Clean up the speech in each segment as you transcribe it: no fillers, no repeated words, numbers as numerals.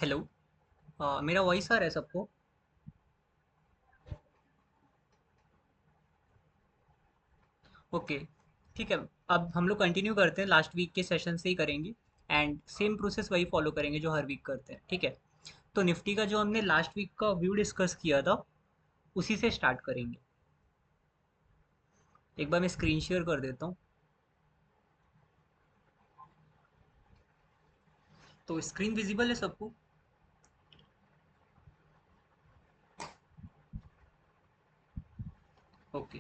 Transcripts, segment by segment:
Hello. मेरा voice आ रहा है सबको? ओके। ठीक है। अब हम लोग कंटिन्यू करते हैं, लास्ट वीक के सेशन से ही करेंगे। एंड सेम प्रोसेस वही फॉलो करेंगे जो हर वीक करते हैं, ठीक है? तो निफ्टी का जो हमने लास्ट वीक का व्यू डिस्कस किया था, उसी से स्टार्ट करेंगे। एक बार मैं स्क्रीन शेयर कर देता हूँ। तो स्क्रीन विजिबल है सबको? ओके।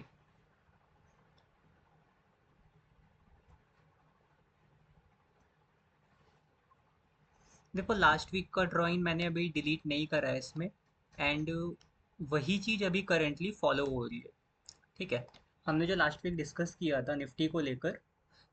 देखो, लास्ट वीक का ड्राइंग मैंने अभी डिलीट नहीं करा है इसमें। एंड वही चीज़ अभी करेंटली फॉलो हो रही है। ठीक है। हमने जो लास्ट वीक डिस्कस किया था निफ्टी को लेकर,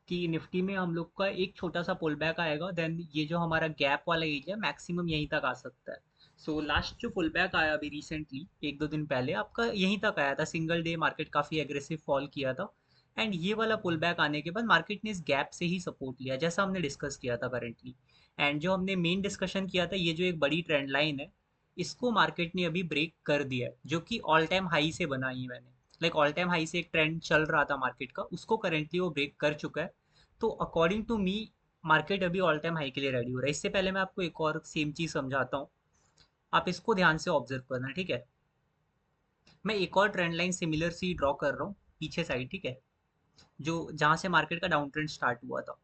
कि निफ्टी में हम लोग का एक छोटा सा पुल बैक आएगा, देन ये जो हमारा गैप वाला एरिया मैक्सिमम यहीं तक आ सकता है। सो लास्ट जो पुल बैक आया अभी रिसेंटली एक दो दिन पहले, आपका यहीं तक आया था। सिंगल डे मार्केट काफ़ी एग्रेसिव फॉल किया था। एंड ये वाला पुल बैक आने के बाद मार्केट ने इस गैप से ही सपोर्ट लिया, जैसा हमने डिस्कस किया था करेंटली। एंड जो हमने मेन डिस्कशन किया था, ये जो एक बड़ी ट्रेंड लाइन है, इसको मार्केट ने अभी ब्रेक कर दिया है, जो कि ऑल टाइम हाई से बनाई है मैंने। लाइक ऑल टाइम हाई से एक ट्रेंड चल रहा था मार्केट का, उसको करेंटली वो ब्रेक कर चुका है। तो अकॉर्डिंग टू मी, मार्केट अभी ऑल टाइम हाई के लिए रेडी हो रहा है। इससे पहले मैं आपको एक और सेम चीज़ समझाता हूँ, आप इसको ध्यान से ऑब्जर्व करना, ठीक है? मैं एक और ट्रेंड लाइन सिमिलर सी ड्रॉ कर रहा हूँ पीछे साइड, ठीक है? जो जहाँ से मार्केट का डाउन ट्रेंड स्टार्ट हुआ था,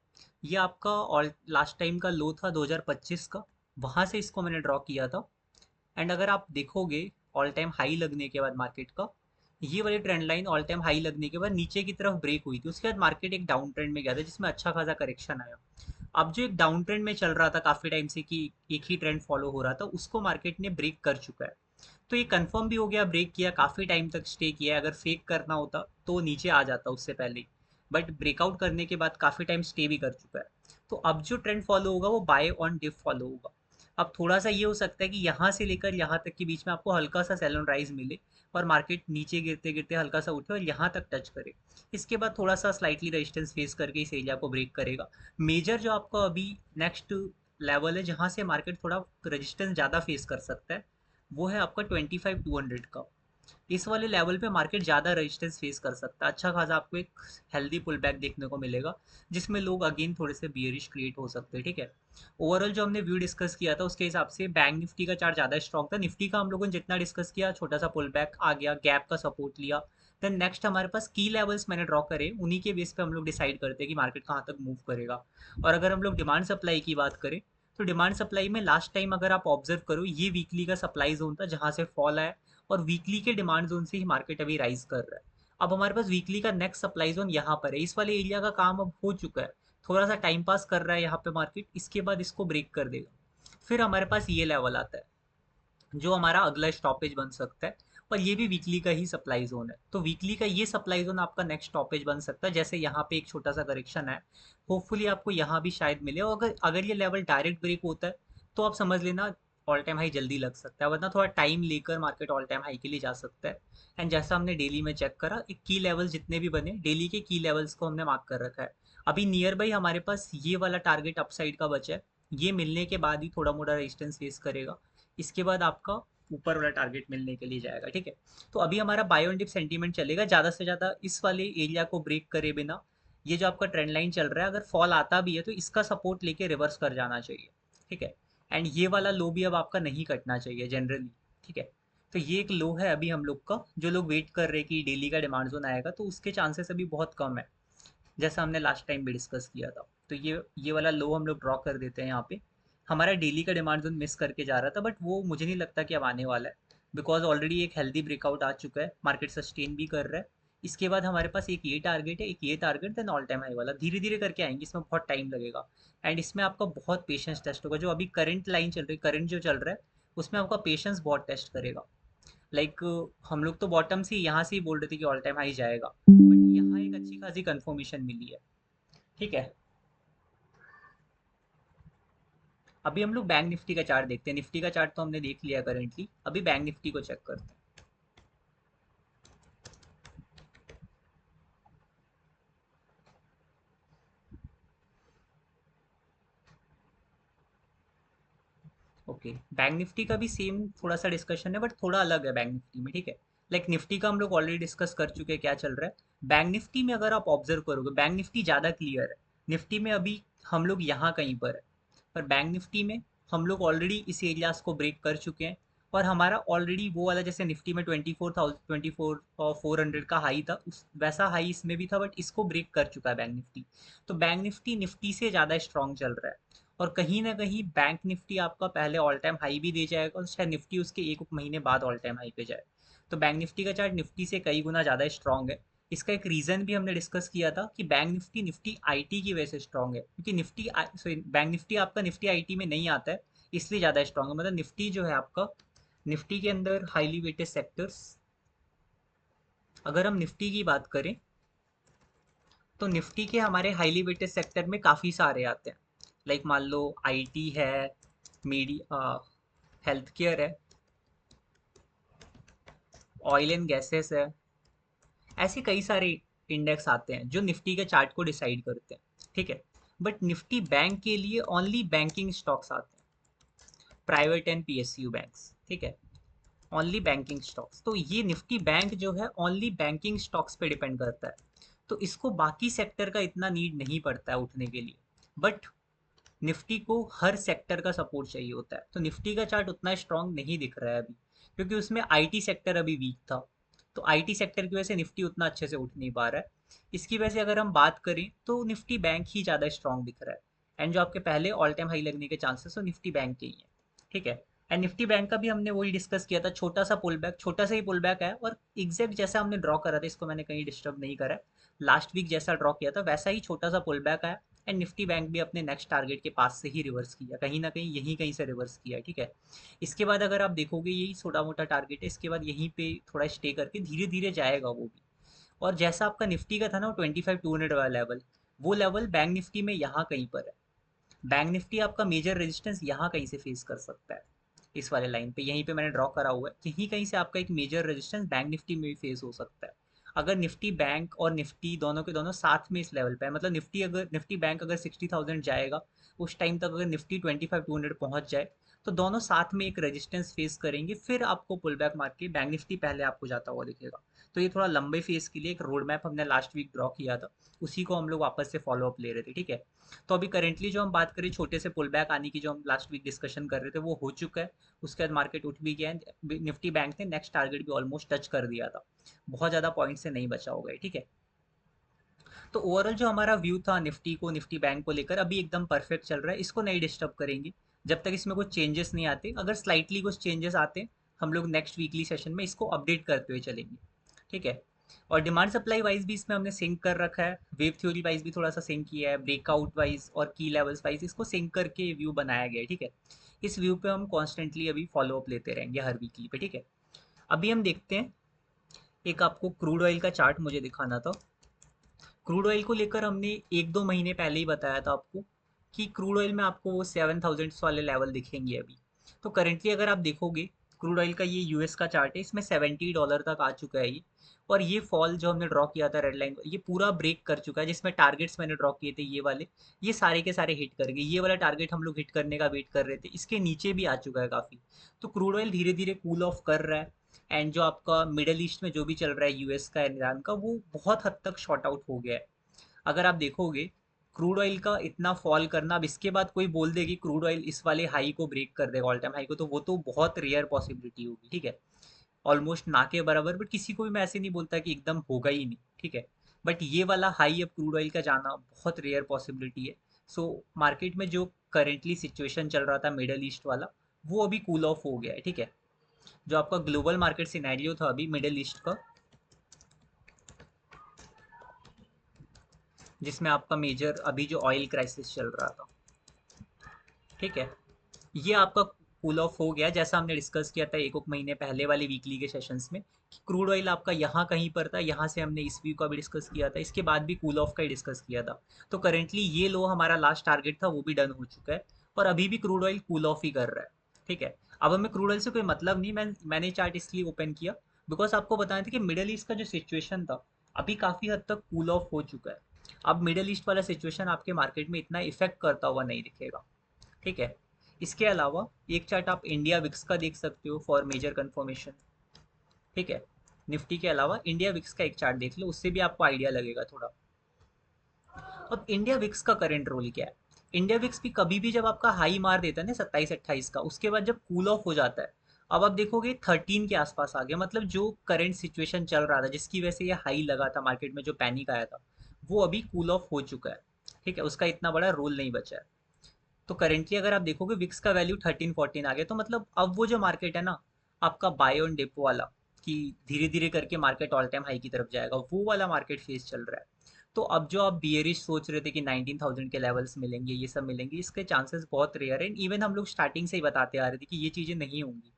ये आपका ऑल लास्ट टाइम का लो था 2025 का। वहाँ से इसको मैंने ड्रॉ किया था। एंड अगर आप देखोगे, ऑल टाइम हाई लगने के बाद मार्केट का, ये वाली trend line all time high लगने के बाद नीचे की तरफ ब्रेक हुई थी। उसके बाद मार्केट एक डाउन ट्रेंड में गया था, जिसमें अच्छा खासा करेक्शन आया। अब जो एक डाउन ट्रेंड में चल रहा था काफ़ी टाइम से, कि एक ही ट्रेंड फॉलो हो रहा था, उसको मार्केट ने ब्रेक कर चुका है। तो ये कंफर्म भी हो गया, ब्रेक किया, काफ़ी टाइम तक स्टे किया है। अगर फेक करना होता तो नीचे आ जाता उससे पहले ही। बट ब्रेकआउट करने के बाद काफ़ी टाइम स्टे भी कर चुका है। तो अब जो ट्रेंड फॉलो होगा वो बाय ऑन डिप फॉलो होगा। अब थोड़ा सा ये हो सकता है कि यहाँ से लेकर यहाँ तक के बीच में आपको हल्का सा सेल ऑन राइज मिले, और मार्केट नीचे गिरते गिरते हल्का सा उठे और यहाँ तक टच करे। इसके बाद थोड़ा सा स्लाइटली रेजिस्टेंस फेस करके इस एरिया को ब्रेक करेगा। मेजर जो आपका अभी नेक्स्ट लेवल है, जहाँ से मार्केट थोड़ा रेजिस्टेंस ज़्यादा फेस कर सकता है, वो है आपका 25,200 का। इस वाले लेवल पे मार्केट ज़्यादा रेजिस्टेंस फेस कर सकता है। अच्छा खासा आपको एक हेल्दी पुल बैक देखने को मिलेगा, जिसमें लोग अगेन थोड़े से बियरिश क्रिएट हो सकते हैं, ठीक है? ओवरऑल जो हमने व्यू डिस्कस किया था उसके हिसाब से बैंक निफ्टी का चार्ट ज़्यादा स्ट्रॉन्ग था। निफ्टी का हम लोगों ने जितना डिस्कस किया, छोटा सा पुल बैक आ गया, गैप का सपोर्ट लिया। देन नेक्स्ट हमारे पास की लेवल्स मैंने ड्रॉ करे, उन्हीं के बेस पे हम लोग डिसाइड करते हैं कि मार्केट कहाँ तक मूव करेगा। और अगर हम लोग डिमांड सप्लाई की बात करें, तो डिमांड सप्लाई में लास्ट टाइम अगर आप ऑब्जर्व करो, ये वीकली का सप्लाई जोन था जहाँ से फॉल आया, और वीकली के डिमांड जोन से ही मार्केट अभी राइज कर रहा है। अब हमारे पास वीकली का नेक्स्ट सप्लाई जोन यहाँ पर है, इस वाले एरिया का काम अब हो चुका है। थोड़ा सा टाइम पास कर रहा है यहाँ पे मार्केट, इसके बाद इसको ब्रेक कर देगा। फिर हमारे पास ये लेवल आता है, जो हमारा अगला स्टॉपेज बन सकता है। और ये भी वीकली का ही सप्लाई जोन है, तो वीकली का ये सप्लाई जोन आपका नेक्स्ट स्टॉपेज बन सकता है। जैसे यहाँ पे एक छोटा सा करेक्शन है, होपफुली आपको यहाँ भी शायद मिले। और अगर अगर ये लेवल डायरेक्ट ब्रेक होता है, तो आप समझ लेना ऑल टाइम हाई जल्दी लग सकता है, वरना थोड़ा टाइम लेकर मार्केट ऑल टाइम हाई के लिए जा सकता है। एंड जैसा हमने डेली में चेक करा, एक की लेवल जितने भी बने, डेली के की लेवल्स को हमने मार्क कर रखा है। अभी नियर बाई हमारे पास ये वाला टारगेट अपसाइड का बचा है। ये मिलने के बाद ही थोड़ा मोड़ा रेजिस्टेंस फेस करेगा। इसके बाद आपका ऊपर वाला टारगेट मिलने के लिए जाएगा, ठीक है? तो अभी हमारा बाय ऑन डिप सेंटीमेंट चलेगा, ज़्यादा से ज़्यादा इस वाले एरिया को ब्रेक करे बिना। ये जो आपका ट्रेंड लाइन चल रहा है, अगर फॉल आता भी है तो इसका सपोर्ट लेके रिवर्स कर जाना चाहिए, ठीक है? एंड ये वाला लो भी अब आपका नहीं कटना चाहिए जनरली, ठीक है? तो ये एक लो है अभी हम लोग का, जो लोग वेट कर रहे हैं कि डेली का डिमांड जोन आएगा, तो उसके चांसेस अभी बहुत कम है, जैसा हमने लास्ट टाइम भी डिस्कस किया था। तो ये वाला लो हम लोग ड्रॉ कर देते हैं यहाँ पे। हमारा डेली का डिमांड जोन मिस करके जा रहा था, बट वो मुझे नहीं लगता कि अब आने वाला है, बिकॉज ऑलरेडी एक हेल्दी ब्रेकआउट आ चुका है, मार्केट सस्टेन भी कर रहा है। इसके बाद हमारे पास एक ये टारगेट है, एक ये target, then all time high वाला धीरे धीरे करके आएंगे, इसमें बहुत टाइम लगेगा। एंड इसमें आपका बहुत पेशेंस टेस्ट होगा। जो अभी करंट लाइन चल रही है, करंट जो चल रहा है, उसमें आपका पेशेंस बहुत टेस्ट करेगा। लाइक हम लोग तो बॉटम से यहाँ से ही बोल रहे थे कि ऑल टाइम हाई जाएगा, बट यहाँ एक अच्छी खासी कंफर्मेशन मिली है, ठीक है? अभी हम लोग बैंक निफ्टी का चार्ट देखते हैं। निफ्टी का चार्ट तो हमने देख लिया करेंटली, अभी बैंक निफ्टी को चेक करते हैं। ओके, बैंक निफ्टी का भी सेम थोड़ा सा डिस्कशन है बट थोड़ा अलग है बैंक निफ्टी में, ठीक है। लाइक निफ्टी का हम लोग ऑलरेडी डिस्कस कर चुके हैं क्या चल रहा है। बैंक निफ्टी में अगर आप ऑब्जर्व करोगे, बैंक निफ्टी ज़्यादा क्लियर है। निफ्टी में अभी हम लोग यहाँ कहीं पर है, पर बैंक निफ्टी में हम लोग ऑलरेडी इस एरियाज को ब्रेक कर चुके हैं। और हमारा ऑलरेडी वो वाला, जैसे निफ्टी में 24,000 24,400 का हाई था, उस वैसा हाई इसमें भी था, बट इसको ब्रेक कर चुका है बैंक निफ्टी। तो बैंक निफ्टी निफ्टी से ज़्यादा स्ट्रांग चल रहा है। और कहीं ना कहीं बैंक निफ्टी आपका पहले ऑल टाइम हाई भी दे जाएगा और शायद निफ्टी उसके एक महीने बाद ऑल टाइम हाई पे जाए। तो बैंक निफ्टी का चार्ट निफ्टी से कई गुना ज़्यादा स्ट्रांग है। इसका एक रीज़न भी हमने डिस्कस किया था कि बैंक निफ्टी निफ्टी आईटी की वजह से स्ट्रांग है, क्योंकि निफ्टी सॉरी बैंक निफ्टी आपका निफ्टी आईटी में नहीं आता है, इसलिए ज़्यादा स्ट्रांग है। मतलब निफ्टी जो है आपका, निफ्टी के अंदर हाईली वेटेड सेक्टर्स, अगर हम निफ्टी की बात करें तो निफ्टी के हमारे हाईली वेटेड सेक्टर में काफ़ी सारे आते हैं। लाइक मान लो आईटी है, मीडिया, हेल्थ केयर है, ऑयल एंड गैसेस है। ऐसे कई सारे इंडेक्स आते हैं जो निफ्टी के चार्ट को डिसाइड करते हैं, ठीक है। बट निफ्टी बैंक के लिए ओनली बैंकिंग स्टॉक्स आते हैं, प्राइवेट एंड पीएसयू बैंक्स, ठीक है। ओनली बैंकिंग स्टॉक्स, तो ये निफ्टी बैंक जो है ओनली बैंकिंग स्टॉक्स पे डिपेंड करता है। तो इसको बाकी सेक्टर का इतना नीड नहीं पड़ता है उठने के लिए। बट निफ्टी को हर सेक्टर का सपोर्ट चाहिए होता है, तो निफ्टी का चार्ट उतना स्ट्रांग नहीं दिख रहा है अभी, क्योंकि उसमें आईटी सेक्टर अभी वीक था। तो आईटी सेक्टर की वजह से निफ्टी उतना अच्छे से उठ नहीं पा रहा है। इसकी वजह से अगर हम बात करें तो निफ्टी बैंक ही ज़्यादा स्ट्रांग दिख रहा है। एंड जो आपके पहले ऑल टाइम हाई लगने के चांसेस, तो निफ्टी बैंक के ही हैं, ठीक है। एंड निफ्टी बैंक का भी हमने वही डिस्कस किया था, छोटा सा पुल बैक, छोटा सा ही पुल बैक है, और एग्जैक्ट जैसा हमने ड्रॉ करा था, इसको मैंने कहीं डिस्टर्ब नहीं करा है। लास्ट वीक जैसा ड्रॉ किया था वैसा ही छोटा सा पुल बैक आया। एंड निफ्टी बैंक भी अपने नेक्स्ट टारगेट के पास से ही रिवर्स किया, कहीं ना कहीं यहीं कहीं से रिवर्स किया, ठीक है। इसके बाद अगर आप देखोगे यही छोटा मोटा टारगेट है, इसके बाद यहीं पे थोड़ा स्टे करके धीरे धीरे जाएगा वो भी। और जैसा आपका निफ्टी का था ना, वो 25,200 वाला लेवल, वो लेवल बैंक निफ्टी में यहाँ कहीं पर है। बैंक निफ्टी आपका मेजर रेजिस्टेंस यहाँ कहीं से फेस कर सकता है, इस वाले लाइन पे, यहीं पे मैंने ड्रॉ करा हुआ है, यहीं कहीं से आपका एक मेजर रेजिस्टेंस बैंक निफ्टी में भी फेस हो सकता है। अगर निफ्टी बैंक और निफ्टी दोनों के दोनों साथ में इस लेवल पे है, मतलब निफ्टी बैंक अगर 60,000 जाएगा, उस टाइम तक अगर निफ्टी 25,200 पहुंच जाए, तो दोनों साथ में एक रेजिस्टेंस फेस करेंगे, फिर आपको पुल बैक मार के बैंक निफ्टी पहले आपको जाता हुआ दिखेगा। तो ये थोड़ा लंबे फेस के लिए एक रोड मैप हमने लास्ट वीक ड्रॉ किया था, उसी को हम लोग वापस से फॉलो अप ले रहे थे, ठीक है। तो अभी करेंटली जो हम बात करें छोटे से पुल बैक आने की, जो हम लास्ट वीक डिस्कशन कर रहे थे, वो हो चुका है। उसके बाद मार्केट उठ भी गया है, निफ्टी बैंक ने नेक्स्ट टारगेट भी ऑलमोस्ट टच कर दिया था, बहुत ज़्यादा पॉइंट से नहीं बचा होगा, ठीक है। तो ओवरऑल जो हमारा व्यू था निफ्टी को, निफ्टी बैंक को लेकर, अभी एकदम परफेक्ट चल रहा है, इसको नहीं डिस्टर्ब करेंगे जब तक इसमें कुछ चेंजेस नहीं आते। अगर स्लाइटली कुछ चेंजेस आते, हम लोग नेक्स्ट वीकली सेशन में इसको अपडेट करते हुए चलेंगे, ठीक है। और डिमांड सप्लाई वाइज भी इसमें हमने सिंक कर रखा है, वेव थ्योरी वाइज भी थोड़ा सा सिंक किया है, ब्रेकआउट वाइज और की लेवल्स वाइज इसको सिंक करके व्यू बनाया गया है, ठीक है। इस व्यू पे हम कॉन्स्टेंटली अभी फॉलो अप लेते रहेंगे हर वीकली पे, ठीक है। अभी हम देखते हैं, एक आपको क्रूड ऑयल का चार्ट मुझे दिखाना था। क्रूड ऑयल को लेकर हमने एक दो महीने पहले ही बताया था आपको कि क्रूड ऑयल में आपको वो 7,000 वाले लेवल दिखेंगे अभी। तो करेंटली अगर आप देखोगे, क्रूड ऑयल का ये यूएस का चार्ट है, इसमें $70 तक आ चुका है ये। और ये फॉल जो हमने ड्रॉ किया था रेड लाइन, ये पूरा ब्रेक कर चुका है, जिसमें टारगेट्स मैंने ड्रॉ किए थे ये वाले, ये सारे के सारे हिट कर गए। ये वाला टारगेट हम लोग हिट करने का वेट कर रहे थे, इसके नीचे भी आ चुका है काफ़ी। तो क्रूड ऑयल धीरे धीरे कूल ऑफ कर रहा है। एंड जो आपका मिडल ईस्ट में जो भी चल रहा है, यूएस का, ईरान का, वो बहुत हद तक शॉर्ट आउट हो गया है। अगर आप देखोगे क्रूड ऑयल का इतना फॉल करना, अब इसके बाद कोई बोल दे कि क्रूड ऑयल इस वाले हाई को ब्रेक कर देगा, ऑल टाइम हाई को, तो वो तो बहुत रेयर पॉसिबिलिटी होगी, ठीक है। ऑलमोस्ट ना के बराबर, बट किसी को भी मैं ऐसे नहीं बोलता कि एकदम होगा ही नहीं, ठीक है। बट ये वाला हाई अब क्रूड ऑयल का जाना बहुत रेयर पॉसिबिलिटी है। सो मार्केट में जो करेंटली सिचुएशन चल रहा था मिडल ईस्ट वाला, वो अभी कूल ऑफ हो गया है, ठीक है। जो आपका ग्लोबल मार्केट सिनेरियो था अभी मिडल ईस्ट का, जिसमें आपका मेजर अभी जो ऑयल क्राइसिस चल रहा था, ठीक है, ये आपका कूल ऑफ हो गया, जैसा हमने डिस्कस किया था एक महीने पहले वाले वीकली के सेशंस में, कि क्रूड ऑयल आपका यहाँ कहीं पर था, यहाँ से हमने इस व्यू का भी डिस्कस किया था, इसके बाद भी कूल ऑफ का ही डिस्कस किया था। तो करेंटली ये लो हमारा लास्ट टारगेट था, वो भी डन हो चुका है। और अभी भी क्रूड ऑयल कूल ऑफ ही कर रहा है, ठीक है। अब हमें क्रूड ऑयल से कोई मतलब नहीं, मैंने चार्ट इसलिए ओपन किया बिकॉज आपको बताया था कि मिडल ईस्ट का जो सिचुएशन था अभी काफ़ी हद तक कूल ऑफ हो चुका है। अब मिडल ईस्ट वाला सिचुएशन आपके मार्केट में इतना इफेक्ट करता हुआ नहीं दिखेगा, ठीक है। इसके अलावा एक चार्ट आप इंडिया विक्स का देख सकते हो फॉर मेजर कंफर्मेशन। ठीक है, निफ्टी के अलावा इंडिया विक्स का एक चार्ट देख लो, उससे भी आपको आइडिया लगेगा थोड़ा। अब इंडिया विक्स का करंट रोल क्या है? इंडिया विक्स भी कभी भी जब आपका हाई मार देता है ना 27-28 का, उसके बाद जब कूल ऑफ हो जाता है, अब आप देखोगे 13 के आसपास आ गया, मतलब जो करंट सिचुएशन चल रहा था जिसकी वजह से ये हाई लगा था मार्केट में, जो पैनिक आया था, वो अभी कूल ऑफ हो चुका है। ठीक है, उसका इतना बड़ा रोल नहीं बचा है। तो करेंटली अगर आप देखोगे विक्स का वैल्यू 13-14 आ गया, तो मतलब अब वो जो मार्केट है ना, आपका बाय ऑन डिप वाला, कि धीरे धीरे करके मार्केट ऑल टाइम हाई की तरफ जाएगा, वो वाला मार्केट फेस चल रहा है। तो अब जो आप बियरिश सोच रहे थे कि 19,000 के लेवल्स मिलेंगे, ये सब मिलेंगे, इसके चांसेस बहुत रेयर है। इवन हम लोग स्टार्टिंग से ही बताते आ रहे थे कि ये चीज़ें नहीं होंगी।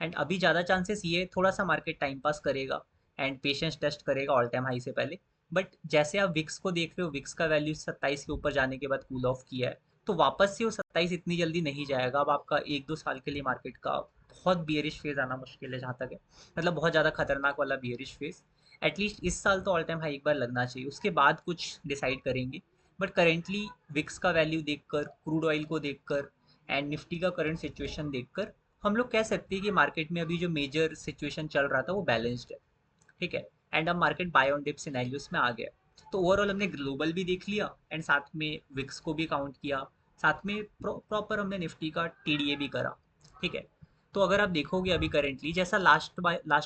एंड अभी ज़्यादा चांसेस ये थोड़ा सा मार्केट टाइम पास करेगा एंड पेशेंस टेस्ट करेगा ऑल टाइम हाई से पहले। बट जैसे आप विक्स को देख रहे हो, विक्स का वैल्यू 27 के ऊपर जाने के बाद कूल ऑफ किया है, तो वापस से वो 27 इतनी जल्दी नहीं जाएगा। अब आपका 1-2 साल के लिए मार्केट का बहुत बियरिश फेज आना मुश्किल है, जहाँ तक है, मतलब बहुत ज़्यादा खतरनाक वाला बियरिश फेज। एटलीस्ट इस साल तो ऑल टाइम हाई एक बार लगना चाहिए, उसके बाद कुछ डिसाइड करेंगे। बट करेंटली विक्स का वैल्यू देखकर, क्रूड ऑयल को देखकर एंड निफ्टी का करंट सिचुएशन देखकर, हम लोग कह सकते हैं कि मार्केट में अभी जो मेजर सिचुएशन चल रहा था वो बैलेंस्ड है। ठीक है, एंड अब market buy on dip scenarios में आ गया। तो ओवरऑल हमने ग्लोबल भी देख लिया एंड साथ में विक्स को भी काउंट किया, साथ में प्रॉपर हमने निफ्टी का टीडीए भी करा। ठीक है, तो अगर आप देखोगे अभी करेंटली जैसा लास्ट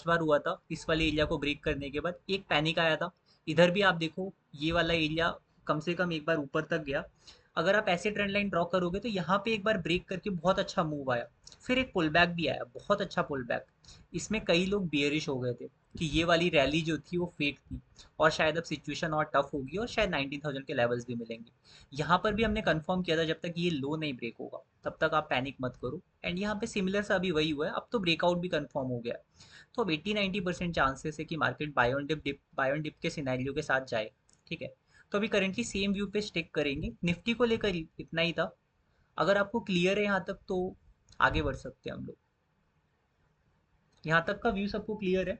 बार हुआ था, इस वाले एरिया को ब्रेक करने के बाद एक पैनिक आया था। इधर भी आप देखो, ये वाला एरिया कम से कम एक बार ऊपर तक गया। अगर आप ऐसे ट्रेंड लाइन ड्रॉ करोगे तो यहाँ पे एक बार ब्रेक करके बहुत अच्छा मूव आया, फिर एक पुल बैक भी आया, बहुत अच्छा पुल बैक। इसमें कई लोग बियरिश हो गए थे कि ये वाली रैली जो थी वो फेक थी, और शायद अब सिचुएशन और टफ होगी और शायद 19,000 के लेवल्स भी मिलेंगे। यहाँ पर भी हमने कंफर्म किया था जब तक ये लो नहीं ब्रेक होगा तब तक आप पैनिक मत करो। एंड यहाँ पे सिमिलर सा अभी वही हुआ है, अब तो ब्रेकआउट भी कंफर्म हो गया। तो अब 80-90% चांसेस है कि मार्केट बाय ऑन डिप के सिनेरियो के साथ जाए। ठीक है, तो अभी करेंटली सेम व्यू पे स्टिक करेंगे, निफ्टी को लेकर इतना ही था। अगर आपको क्लियर है यहाँ तक तो आगे बढ़ सकते हैं हम लोग। यहाँ तक का व्यू सबको क्लियर है?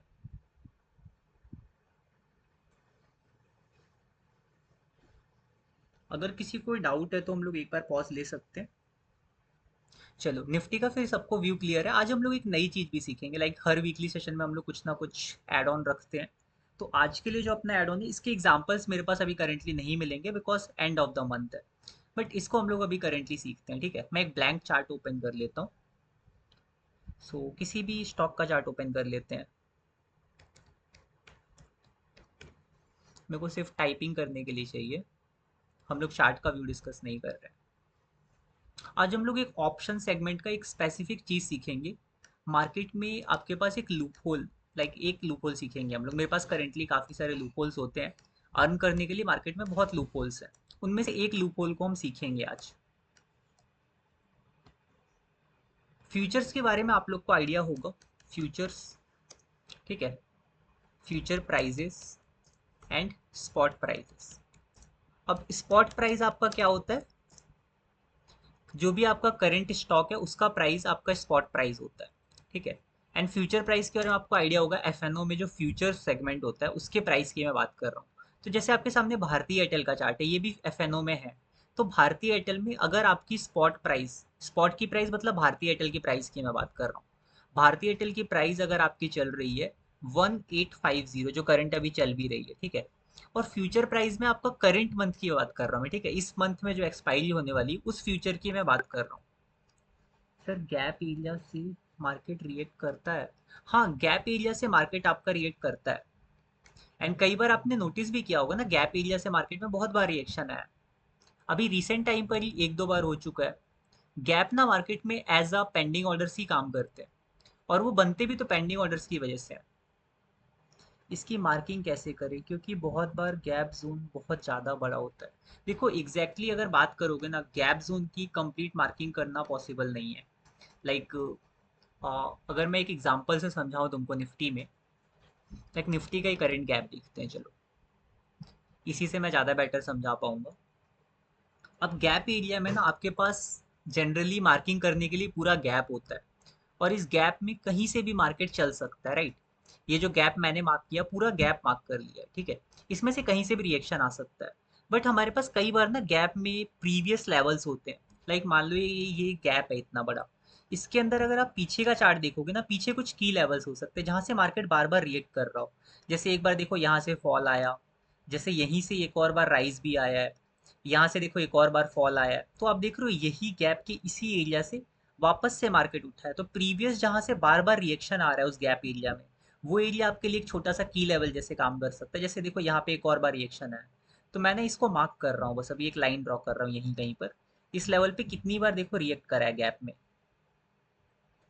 अगर किसी को डाउट है तो हम लोग एक बार पॉज ले सकते हैं। चलो, निफ्टी का फिर सबको व्यू क्लियर है। आज हम लोग एक नई चीज भी सीखेंगे, लाइक हर वीकली सेशन में हम लोग कुछ ना कुछ ऐड ऑन रखते हैं। तो आज के लिए जो अपना ऐड ऑन है, इसके एग्जांपल्स मेरे पास अभी करेंटली नहीं मिलेंगे because end of the month है। बट इसको हम लोग अभी करेंटली सीखते हैं। ठीक है, मैं एक ब्लैंक चार्ट ओपन कर लेता हूँ। सो किसी भी स्टॉक का चार्ट ओपन कर लेते हैं। मेरे को सिर्फ टाइपिंग करने के लिए चाहिए, हम लोग चार्ट का व्यू डिस्कस नहीं कर रहे हैं। आज हम लोग एक ऑप्शन सेगमेंट का एक स्पेसिफिक चीज सीखेंगे। मार्केट में आपके पास एक लूप होल, लाइक एक लूप होल सीखेंगे हम लोग। मेरे पास करेंटली काफ़ी सारे लूप होल्स होते हैं, अर्न करने के लिए मार्केट में बहुत लूप होल्स हैं। उनमें से एक लूप होल को हम सीखेंगे आज। फ्यूचर्स के बारे में आप लोग को आइडिया होगा, फ्यूचर्स। ठीक है, future prices and spot prices. अब स्पॉट प्राइस आपका क्या होता है? जो भी आपका करंट स्टॉक है उसका प्राइस आपका स्पॉट प्राइस होता है। ठीक है, एंड फ्यूचर प्राइस के बारे में आपको आइडिया होगा, एफएनओ में जो फ्यूचर सेगमेंट होता है उसके प्राइस की मैं बात कर रहा हूँ। तो जैसे आपके सामने भारतीय एयरटेल का चार्ट है, ये भी एफएनओ में है। तो भारतीय एयरटेल में अगर आपकी स्पॉट की प्राइस मतलब भारतीय एयरटेल की प्राइस की मैं बात कर रहा हूँ। भारतीय एयरटेल की प्राइस अगर आपकी चल रही है 1850, जो करंट अभी चल भी रही है। ठीक है, और फ्यूचर प्राइस में आपका करंट मंथ की बात कर रहा हूँ मैं। ठीक है, इस मंथ में जो एक्सपायरी होने वाली उस फ्यूचर की मैं बात कर रहा हूँ। सर, गैप एरिया से मार्केट रिएक्ट करता है? हाँ, गैप एरिया से मार्केट आपका रिएक्ट करता है। एंड कई बार आपने नोटिस भी किया होगा ना, गैप एरिया से मार्केट में बहुत बार रिएक्शन आया। अभी रिसेंट टाइम पर ही 1-2 बार हो चुका है। गैप ना मार्केट में एज अ पेंडिंग ऑर्डर्स ही काम करते हैं, और वो बनते भी तो पेंडिंग ऑर्डर्स की वजह से है। इसकी मार्किंग कैसे करें, क्योंकि बहुत बार गैप जोन बहुत ज़्यादा बड़ा होता है। देखो एग्जैक्टली अगर बात करोगे ना, गैप जोन की कंप्लीट मार्किंग करना पॉसिबल नहीं है। लाइक अगर मैं एक एग्जांपल से समझाऊं तुमको, निफ्टी में, लाइक निफ्टी का ही करंट गैप देखते हैं चलो, इसी से मैं ज़्यादा बेटर समझा पाऊंगा। अब गैप एरिया में ना आपके पास जनरली मार्किंग करने के लिए पूरा गैप होता है, और इस गैप में कहीं से भी मार्केट चल सकता है, राइट? ये जो गैप मैंने मार्क किया, पूरा गैप मार्क कर लिया, ठीक है। इसमें से कहीं से भी रिएक्शन आ सकता है। बट हमारे पास कई बार ना गैप में प्रीवियस लेवल्स होते हैं, लाइक मान लो ये गैप है इतना बड़ा, इसके अंदर अगर आप पीछे का चार्ट देखोगे ना, पीछे कुछ की लेवल्स हो सकते हैं जहाँ से मार्केट बार बार रिएक्ट कर रहा हो। जैसे एक बार देखो यहाँ से फॉल आया, जैसे यहीं से एक और बार राइज भी आया है, यहाँ से देखो एक और बार फॉल आया है, तो आप देख रहे हो यही गैप के इसी एरिया से वापस से मार्केट उठा है। तो प्रीवियस जहाँ से बार बार रिएक्शन आ रहा है उस गैप एरिया में, वो एरिया आपके लिए एक छोटा सा की लेवल जैसे काम कर सकता है। जैसे देखो यहाँ पे एक और बार रिएक्शन है, तो मैंने इसको मार्क कर रहा हूँ, बस अभी एक लाइन ड्रॉ कर रहा हूँ यहीं कहीं पर। इस लेवल पे कितनी बार देखो रिएक्ट करा है गैप में,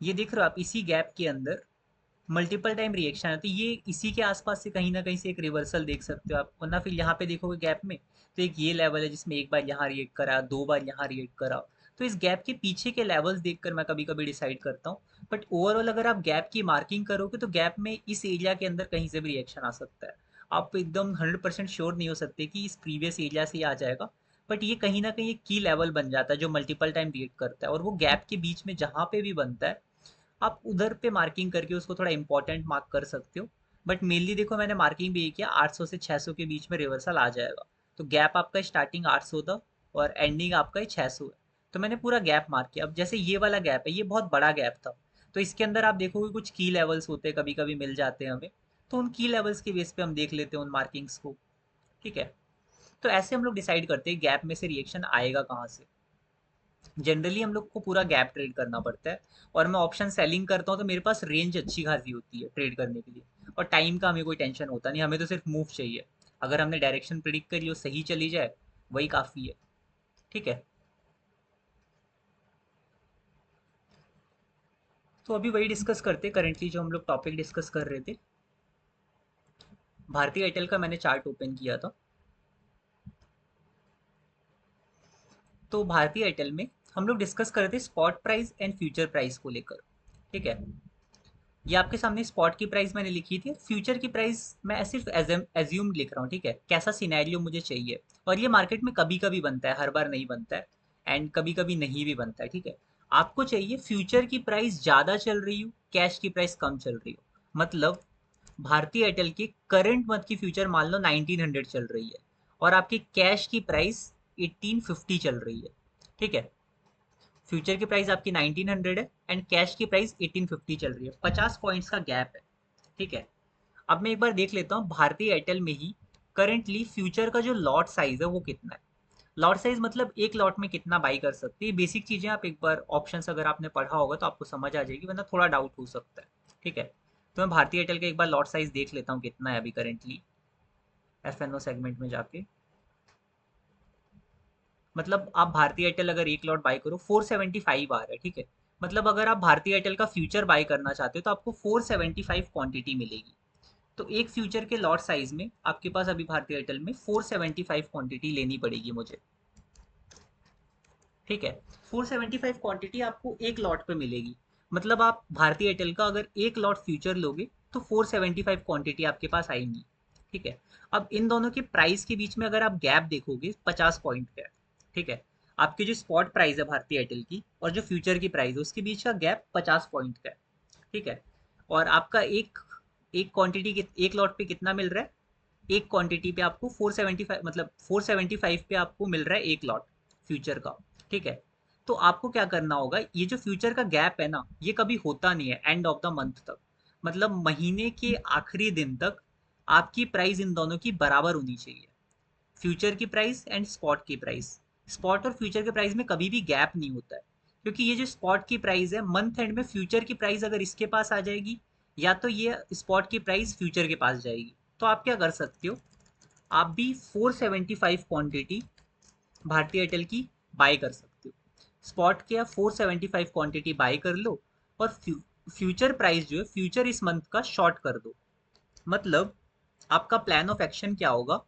ये देख रहे हो आप, इसी गैप के अंदर मल्टीपल टाइम रिएक्शन है। तो ये इसी के आसपास से कहीं ना कहीं से एक रिवर्सल देख सकते हो आप। वरना फिर यहाँ पे देखोगे गैप में, तो एक ये लेवल है जिसमें एक बार यहाँ रिएक्ट करा, दो बार यहाँ रिएक्ट करा। तो इस गैप के पीछे के लेवल्स देखकर मैं कभी कभी डिसाइड करता हूँ। बट ओवरऑल अगर आप गैप की मार्किंग करोगे तो गैप में इस एरिया के अंदर कहीं से भी रिएक्शन आ सकता है। आप एकदम 100% श्योर नहीं हो सकते कि इस प्रीवियस एरिया से ही आ जाएगा। बट ये कहीं ना कहीं एक की लेवल बन जाता है जो मल्टीपल टाइम रिएक्ट करता है, और वो गैप के बीच में जहाँ पे भी बनता है आप उधर पे मार्किंग करके उसको थोड़ा इंपॉर्टेंट मार्क कर सकते हो। बट मेनली देखो मैंने मार्किंग भी ये किया, 800 से 600 के बीच में रिवर्सल आ जाएगा। तो गैप आपका स्टार्टिंग 800 था और एंडिंग आपका 600 है। तो मैंने पूरा गैप मार्क किया। अब जैसे ये वाला गैप है, ये बहुत बड़ा गैप था, तो इसके अंदर आप देखोगे कुछ की लेवल्स होते हैं, कभी कभी मिल जाते हैं हमें। तो उन की लेवल्स के बेस पे हम देख लेते हैं उन मार्किंग्स को। ठीक है, तो ऐसे हम लोग डिसाइड करते हैं गैप में से रिएक्शन आएगा कहाँ से। जनरली हम लोग को पूरा गैप ट्रेड करना पड़ता है, और मैं ऑप्शन सेलिंग करता हूँ तो मेरे पास रेंज अच्छी खासी होती है ट्रेड करने के लिए। और टाइम का हमें कोई टेंशन होता नहीं, हमें तो सिर्फ मूव चाहिए। अगर हमने डायरेक्शन प्रिडिक्ट करी वो सही चली जाए, वही काफ़ी है। ठीक है, तो अभी वही डिस्कस करते करेंटली जो हम लोग टॉपिक डिस्कस कर रहे थे। भारतीय एयरटेल का मैंने चार्ट ओपन किया था। तो भारतीय एयरटेल में हम लोग डिस्कस कर रहे थे spot price and future price को लेकर। ठीक है, ये आपके सामने स्पॉट की प्राइस मैंने लिखी थी, फ्यूचर की प्राइस मैं सिर्फ एज्यूम लिख रहा हूँ। ठीक है, कैसा सिनेरियो मुझे चाहिए। और ये मार्केट में कभी कभी बनता है, हर बार नहीं बनता है, एंड कभी कभी नहीं भी बनता है। ठीक है, आपको चाहिए फ्यूचर की प्राइस ज़्यादा चल रही हो, कैश की प्राइस कम चल रही हो। मतलब भारतीय एयरटेल की करंट मंथ की फ्यूचर मान लो 1900 चल रही है, और आपकी कैश की प्राइस 1850 चल रही है। ठीक है, फ्यूचर की प्राइस आपकी 1900 है एंड कैश की प्राइस 1850 चल रही है, 50 पॉइंट्स का गैप है। ठीक है, अब मैं एक बार देख लेता हूँ भारतीय एयरटेल में ही करंटली फ्यूचर का जो लॉट साइज है वो कितना है। लॉट साइज मतलब एक लॉट में कितना बाई कर सकते हैं, बेसिक चीजें आप एक बार ऑप्शंस अगर आपने पढ़ा होगा तो आपको समझ आ जाएगी, वरना थोड़ा डाउट हो सकता है। ठीक है, तो मैं भारतीय एयरटेल का एक बार लॉट साइज देख लेता हूँ कितना है अभी currently F N O segment में जाके। मतलब आप भारतीय एयरटेल अगर एक लॉट बाय करो 475 आ रहा है। ठीक है, मतलब अगर आप भारतीय एयरटेल का फ्यूचर बाय करना चाहते हो तो आपको 475 क्वांटिटी मिलेगी। तो एक फ्यूचर के लॉट साइज में आपके पास अभी भारतीय एयरटेल में 475 क्वांटिटी लेनी पड़ेगी मुझे। ठीक है, 475 क्वांटिटी आपको एक लॉट पे मिलेगी। मतलब आप भारतीय एयरटेल का अगर एक लॉट फ्यूचर लोगे तो 475 क्वांटिटी आपके पास आएंगी। ठीक है, अब इन दोनों के प्राइस के बीच में अगर आप गैप देखोगे 50 पॉइंट का है। ठीक है, आपकी जो स्पॉट प्राइस है भारतीय एयरटेल की और जो फ्यूचर की प्राइस है उसके बीच का गैप 50 पॉइंट का है। ठीक है, और आपका एक एक क्वांटिटी एक लॉट पे कितना मिल रहा है, एक क्वांटिटी पे आपको 475, मतलब 475 पे आपको मिल रहा है एक लॉट फ्यूचर का। ठीक है, तो आपको क्या करना होगा, ये जो फ्यूचर का गैप है ना ये कभी होता नहीं है एंड ऑफ द मंथ तक। मतलब महीने के आखिरी दिन तक आपकी प्राइस इन दोनों की बराबर होनी चाहिए, फ्यूचर की प्राइस एंड स्पॉट की प्राइस। स्पॉट और फ्यूचर के प्राइस में कभी भी गैप नहीं होता है, क्योंकि ये जो स्पॉट की प्राइस है मंथ एंड में फ्यूचर की प्राइस अगर इसके पास आ जाएगी, या तो ये स्पॉट की प्राइस फ्यूचर के पास जाएगी। तो आप क्या कर सकते हो, आप भी 475 क्वांटिटी भारतीय एयरटेल की बाय कर सकते हो। स्पॉट के आप 475 क्वांटिटी बाय कर लो, और फ्यूचर प्राइस जो है फ्यूचर इस मंथ का शॉर्ट कर दो। मतलब आपका प्लान ऑफ एक्शन क्या होगा,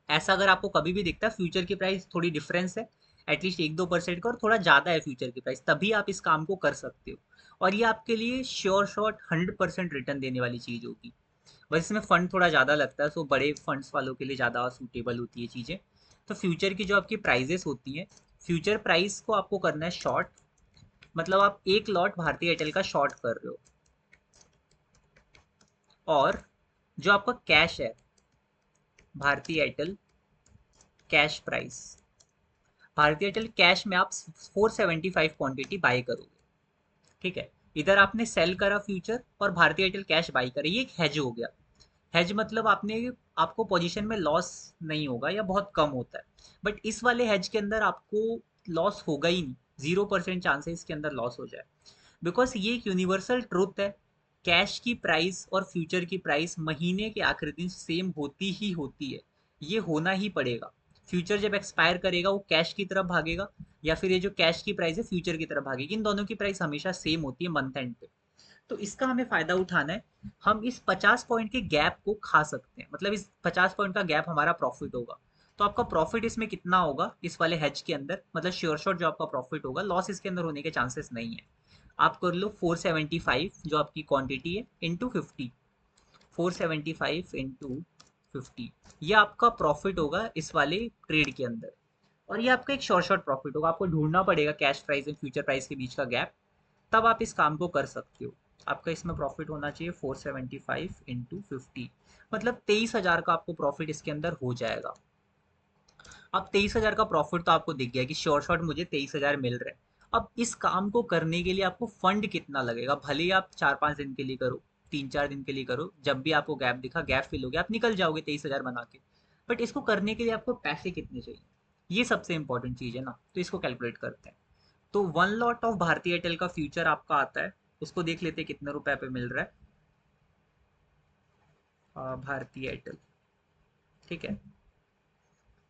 ऐसा अगर आपको कभी भी दिखता है फ्यूचर की प्राइस थोड़ी डिफरेंस है एटलीस्ट 1-2% का, और थोड़ा ज़्यादा है फ्यूचर की प्राइस, तभी आप इस काम को कर सकते हो। और ये आपके लिए श्योर शॉट 100% रिटर्न देने वाली चीज़ होगी। बस इसमें फंड थोड़ा ज़्यादा लगता है, सो बड़े फंड्स वालों के लिए ज़्यादा सूटेबल होती है चीज़ें। तो फ्यूचर की जो आपकी प्राइजेस होती हैं, फ्यूचर प्राइस को आपको करना है शॉर्ट। मतलब आप एक लॉट भारतीय एयरटेल का शॉर्ट कर रहे हो, और जो आपका कैश है भारतीय एयरटेल कैश प्राइस, भारतीय एयरटेल कैश में आप 475 क्वांटिटी बाय करोगे, ठीक है। इधर आपने सेल करा फ्यूचर और भारतीय एयरटेल कैश बाई करे, ये एक हेज हो गया। हेज मतलब आपने, आपको पोजीशन में लॉस नहीं होगा या बहुत कम होता है। बट इस वाले हेज के अंदर आपको लॉस होगा ही नहीं, 0% चांस है इसके अंदर लॉस हो जाए। बिकॉज ये एक यूनिवर्सल ट्रुथ है, कैश की प्राइस और फ्यूचर की प्राइस महीने के आखिरी दिन सेम होती ही होती है, ये होना ही पड़ेगा। फ्यूचर जब एक्सपायर करेगा वो कैश की तरफ भागेगा, या फिर ये जो कैश की प्राइस है फ्यूचर की तरफ भागेगी, इन दोनों की प्राइस हमेशा सेम होती है मंथ एंड पे। तो इसका हमें फायदा उठाना है। हम इस 50 पॉइंट के गैप को खा सकते हैं, मतलब इस 50 पॉइंट का गैप हमारा प्रॉफिट होगा। तो आपका प्रॉफिट इसमें कितना होगा इस वाले हेज के अंदर, मतलब श्योर शॉट जो आपका प्रॉफिट होगा, लॉस इसके अंदर होने के चांसेस नहीं है। आप कर लो 475 जो आपकी क्वांटिटी है इंटू 50, 475 इंटू 50, ये आपका प्रॉफिट होगा इस वाले ट्रेड के अंदर। और ये आपका एक शॉर्ट शॉर्ट प्रॉफिट होगा, आपको ढूंढना पड़ेगा cash price and future price के बीच का गैप, तब आप इस काम को कर सकते हो। आपका इसमें प्रॉफिट होना चाहिए 475 इंटू 50, मतलब 23,000 का आपको प्रॉफिट इसके अंदर हो जाएगा। अब 23,000 का प्रॉफिट तो आपको दिख गया कि श्योर शॉट मुझे 23,000 मिल रहे हैं। अब इस काम को करने के लिए आपको फंड कितना लगेगा, भले ही आप 4-5 दिन के लिए करो, 3-4 दिन के लिए करो, जब भी आपको गैप दिखा, गैप फिल हो गया, आप निकल जाओगे 23,000 बना के। बट इसको करने के लिए आपको पैसे कितने चाहिए, ये सबसे इंपॉर्टेंट चीज़ है ना, तो इसको कैलकुलेट करते हैं। तो 1 लॉट ऑफ भारतीय एयरटेल का फ्यूचर आपका आता है, उसको देख लेते हैं कितने रुपए पे मिल रहा है। भारतीय एयरटेल, ठीक है।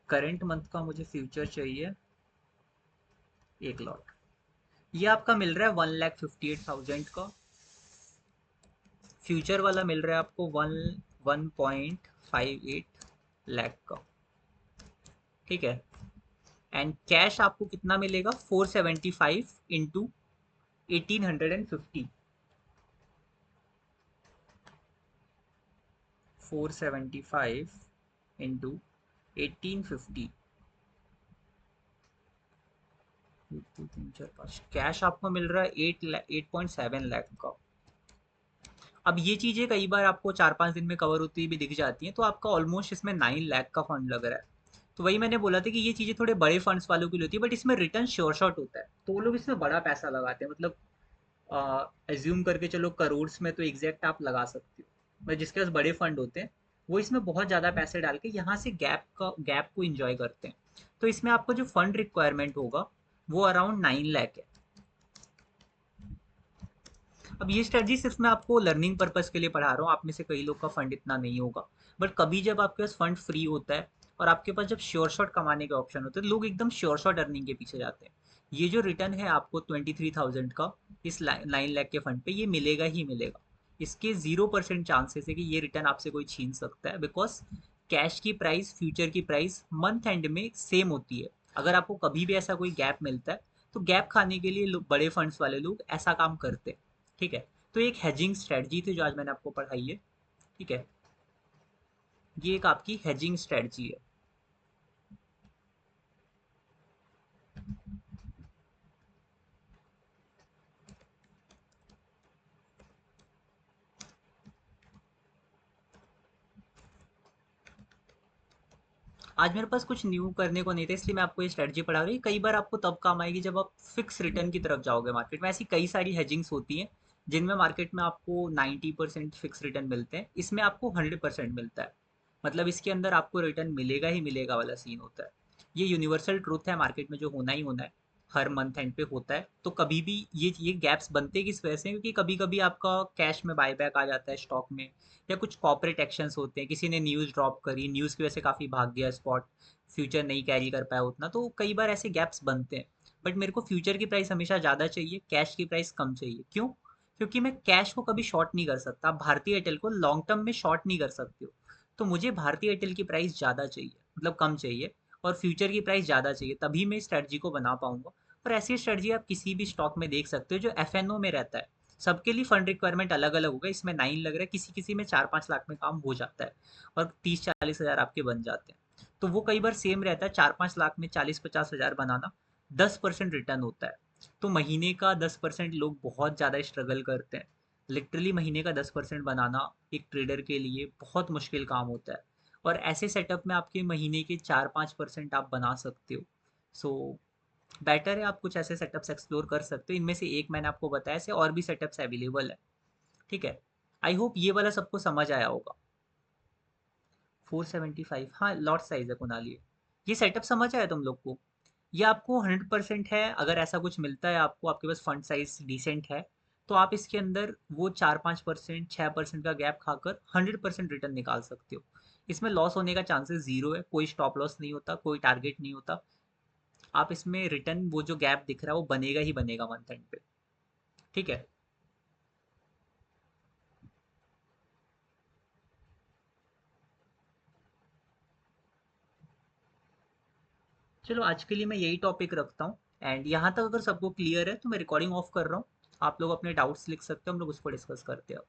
करंट मंथ का मुझे फ्यूचर चाहिए 1 लॉट, ये आपका मिल रहा है 1,58,000 का। फ्यूचर वाला मिल रहा है आपको 1.58 लाख का, ठीक है। एंड कैश आपको कितना मिलेगा, 475 इंटू 1850, 475 इंटू 1850, कैश आपको मिल रहा है 8.7 लाख का। अब ये चीज़ें कई बार आपको 4-5 दिन में कवर होती भी दिख जाती हैं, तो आपका ऑलमोस्ट इसमें 9 लाख का फंड लग रहा है। तो वही मैंने बोला था कि ये चीज़ें थोड़े बड़े फंड्स वालों के लिए होती है, बट इसमें रिटर्न श्योर शॉट होता है, तो वो लोग इसमें बड़ा पैसा लगाते हैं। मतलब एज्यूम करके चलो करोड्स में तो एग्जैक्ट आप लगा सकते हो, मतलब जिसके पास बड़े फंड होते हैं वो इसमें बहुत ज़्यादा पैसे डाल के यहाँ से गैप को इंजॉय करते हैं। तो इसमें आपको जो फंड रिक्वायरमेंट होगा वो अराउंड 9 लाख है। अब ये स्ट्रेटजी सिर्फ मैं आपको लर्निंग पर्पस के लिए पढ़ा रहा हूँ, आप में से कई लोग का फंड इतना नहीं होगा। बट कभी जब आपके पास फंड फ्री होता है और आपके पास जब श्योर शॉट कमाने के ऑप्शन होते हैं, लोग एकदम श्योर शॉट अर्निंग के पीछे जाते हैं। ये जो रिटर्न है आपको 23,000 का इस 9 लाख के फंड पे, ये मिलेगा ही मिलेगा। इसके 0% चांसेस है कि ये रिटर्न आपसे कोई छीन सकता है, बिकॉज कैश की प्राइस फ्यूचर की प्राइस मंथ एंड में सेम होती है। अगर आपको कभी भी ऐसा कोई गैप मिलता है, तो गैप खाने के लिए बड़े फंड्स वाले लोग ऐसा काम करते हैं, ठीक है। तो एक हेजिंग स्ट्रेटजी थी जो आज मैंने आपको पढ़ाई है, ठीक है। ये एक आपकी हेजिंग स्ट्रेटजी है। आज मेरे पास कुछ न्यू करने को नहीं था, इसलिए मैं आपको ये स्ट्रेटजी पढ़ा रही हूँ। कई बार आपको तब काम आएगी जब आप फिक्स रिटर्न की तरफ जाओगे मार्केट में। ऐसी कई सारी हेजिंग्स होती हैं जिनमें मार्केट में आपको 90% फिक्स रिटर्न मिलते हैं, इसमें आपको 100% मिलता है। मतलब इसके अंदर आपको रिटर्न मिलेगा ही मिलेगा वाला सीन होता है। ये यूनिवर्सल ट्रूथ है मार्केट में, जो होना ही होना है, हर मंथ एंड पे होता है। तो कभी भी ये गैप्स बनते किस वजह से हैं? क्योंकि कभी कभी आपका कैश में बायबैक आ जाता है स्टॉक में, या कुछ कॉर्पोरेट एक्शंस होते हैं, किसी ने न्यूज़ ड्रॉप करी, न्यूज़ की वजह से काफ़ी भाग गया स्पॉट, फ्यूचर नहीं कैरी कर पाया उतना, तो कई बार ऐसे गैप्स बनते हैं। बट मेरे को फ्यूचर की प्राइस हमेशा ज़्यादा चाहिए, कैश की प्राइस कम चाहिए। क्यों? क्योंकि मैं कैश को कभी शॉर्ट नहीं कर सकता, आप भारतीय एयरटेल को लॉन्ग टर्म में शॉर्ट नहीं कर सकते हो। तो मुझे भारतीय एयरटेल की प्राइस ज़्यादा चाहिए, मतलब कम चाहिए, और फ्यूचर की प्राइस ज़्यादा चाहिए, तभी मैं इस स्ट्रेटजी को बना पाऊंगा। और ऐसी स्ट्रेटजी आप किसी भी स्टॉक में देख सकते हो जो एफ में रहता है। सबके लिए फंड रिक्वायरमेंट अलग अलग होगा, इसमें 9 लग रहा है, किसी किसी में 4-5 लाख में काम हो जाता है और 30-40 हज़ार आपके बन जाते हैं। तो वो कई बार सेम रहता है, 4-5 लाख में 40-50 हज़ार बनाना, 10% रिटर्न होता है। तो महीने का 10% लोग बहुत ज़्यादा स्ट्रगल करते हैं। लिटरली महीने का 10% बनाना एक ट्रेडर के लिए बहुत मुश्किल काम होता है। और ऐसे सेटअप में आपके महीने के 4-5% आप बना सकते हो, सो बेटर है आप कुछ ऐसे सेटअप्स एक्सप्लोर कर सकते हो। इनमें से एक मैंने आपको बताया, ऐसे और भी सेटअप्स अवेलेबल है। ठीक है, आई होप ये वाला सबको समझ आया होगा। 475, हाँ लॉट साइज है कुनाल ये सेटअप समझ आया तुम लोग को? ये आपको 100% है, अगर ऐसा कुछ मिलता है आपको, आपके पास फंड साइज डिसेंट है, तो आप इसके अंदर वो 4-5%, 6% का गैप खाकर 100% रिटर्न निकाल सकते हो। इसमें लॉस होने का चांसेस ज़ीरो है, कोई स्टॉप लॉस नहीं होता, कोई टारगेट नहीं होता। आप इसमें रिटर्न, वो जो गैप दिख रहा है वो बनेगा ही बनेगा मंथ एंड पे। ठीक है, चलो आज के लिए मैं यही टॉपिक रखता हूँ। एंड यहाँ तक अगर सबको क्लियर है तो मैं रिकॉर्डिंग ऑफ कर रहा हूँ। आप लोग अपने डाउट्स लिख सकते हो, हम लोग उसको डिस्कस करते हैं अब।